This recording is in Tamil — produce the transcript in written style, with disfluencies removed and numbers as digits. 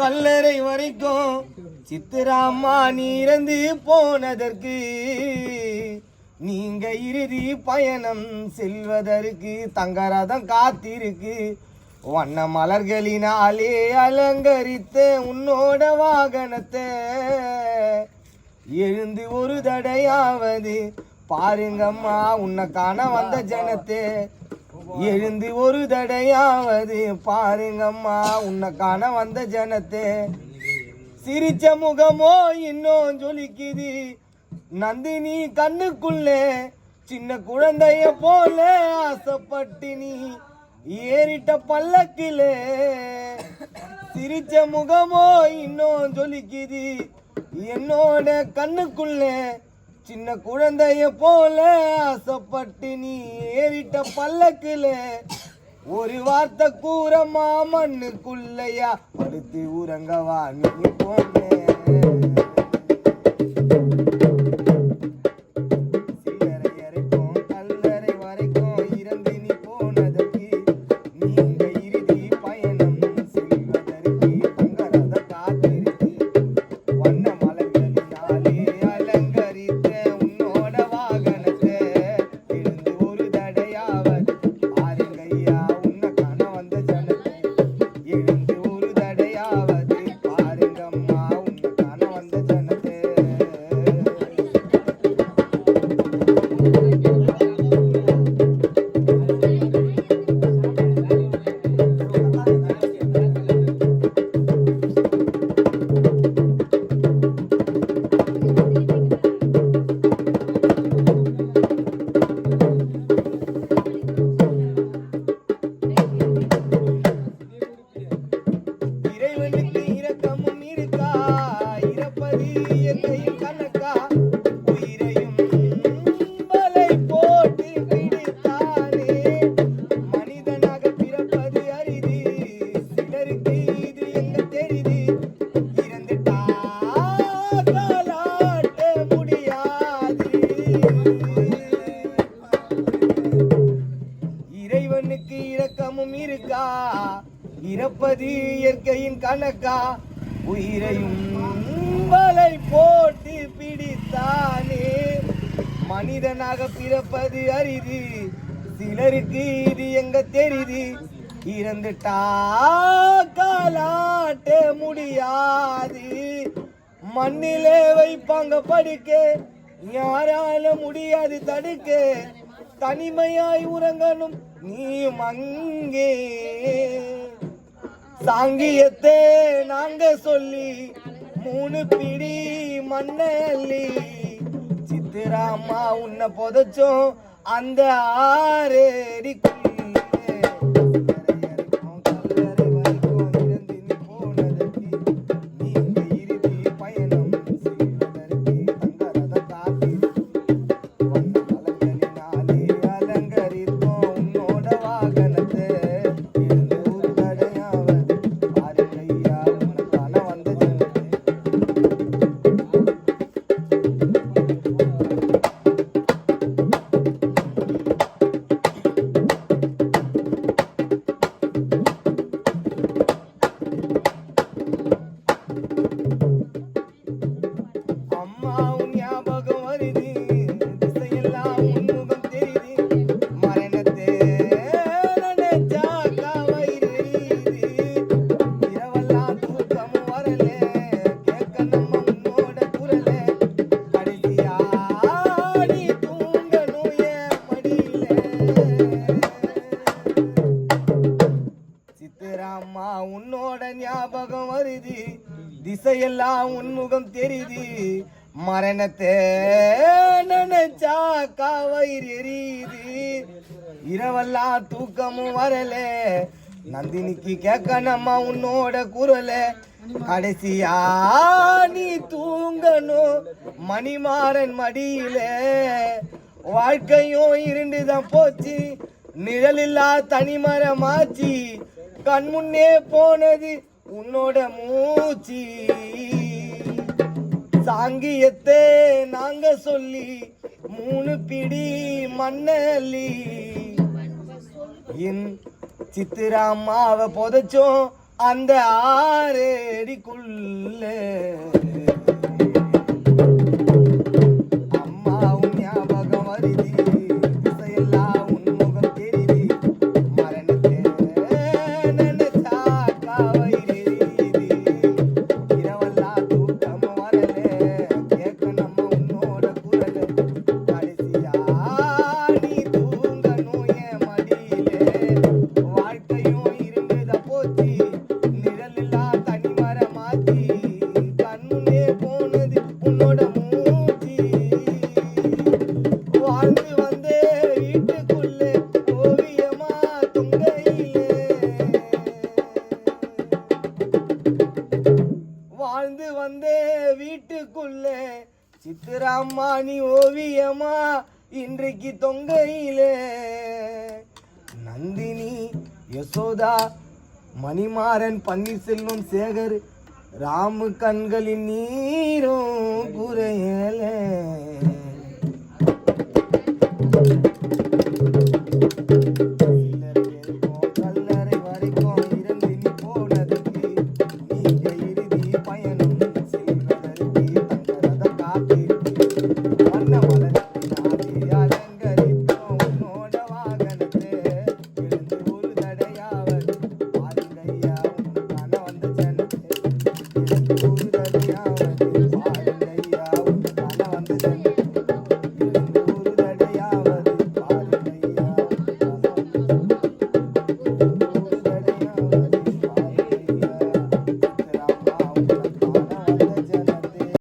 கல்லறை வரைக்கும் சித்திராம்மா நீ இறந்து போனதற்கு நீங்க இறுதி பயணம் செல்வதற்கு தங்கரதம் காத்திருக்கு. வண்ண மலர்களினாலே அலங்கரித்த உன்னோட வாகனத்தை எழுந்து ஒரு தடையாவது பாருங்கம்மா உன்னை காண வந்த ஜனத்தை. எழுந்து ஒரு தடையாவது பாருங்கம்மா உன்னை காண வந்த ஜனத்தை. சிரிச்ச முகமோ இன்னும் ஜொலிக்குது நந்தினி கண்ணுக்குள்ளே சின்ன குழந்தைய போல ஆசைப்பட்டு நீ ஏறிட்ட பல்லக்கிலே. சிரிச்ச முகமோ இன்னும் ஜொலிக்குது என்னோட கண்ணுக்குள்ளே சின்ன குழந்தைய போல ஆசைப்பட்டு நீ ஏறிட்ட பல்லக்குல. ஒரு வார்த்தை கூறமா மண்ணுக்குள்ளையா படுத்து உறங்கவா நீ போன. இறைவனுக்கு இரக்கமும் இருக்கா இறப்பது இயற்கையின் கணக்கா. உயிரையும் வலை போட்டு பிடித்தானே மனிதனாக பிறப்பது அரிது சிலருக்கு இது எங்க தெரியுது. இறந்துட்டா காலாட்ட முடியாது மண்ணிலே வைப்பாங்க படுக்க யாரால முடியாது தடுக்க. தனிமையாய் உறங்கணும் நீயும் அங்கே சாங்கியத்தை நாங்க சொல்லி 3 பிடி மண்ணல்லி. சித்திராம்மா உன்னை புதைச்சோம் அந்த 6 அடிக்குள்ள. சித்திராம்மா உன்னோட ஞாபகம் வருது திசையெல்லாம் உன்முகம் தெரியுது. மரணத்தை நினைச்சா காவயிறு எரியுது இரவெல்லாம் தூக்கமும் வரல. நந்தினிக்கு கேட்கணுமா உன்னோட குரல. கடைசியா நீ தூங்கணும் மணிமாறன் மடியில. வாழ்க்கையும் இருண்டுதான் போச்சு நிழலில்லா தனிமரமாச்சு. கண் முன்னே போனது உன்னோட மூச்சு. சாங்கியத்தை நாங்க சொல்லி 3 பிடி மண்ணல்லி. என் சித்திராம்மாவை புதைச்சோம் அந்த 6 அடிக்குள்ள அம்மா உன் ஞாபகம் வருது, திசையெல்லாம் உன் முகம் தெரியுது, மரணத்தை நினைச்சா காவல் எரியுது, இரவெல்லாம் தூக்கம் வரல, கேட்க நம்ம உன்னோட குரல், கடைசியா நீ தூங்கணும் என் மடியிலே, வாழ்க்கையும் இருந்துத போச்சு, நிழலில்லா தனிமரமாச்சு, கண்முன்னே போனது உன்னோட மூச்சு, வாழ்ந்து வந்தே வீட்டுக்குள்ளே ஓவியமா தொங்கையிலே, வாழ்ந்து வந்தே வீட்டுக்குள்ளே சித்திராம்மா நீ ஓவியமா இன்றைக்கு தொங்கையிலே, நந்தினி யசோதா மணிமாறன் பன்னீர்செல்வம் சேகர் ராமு கண்களின் நீரும் குறையலே.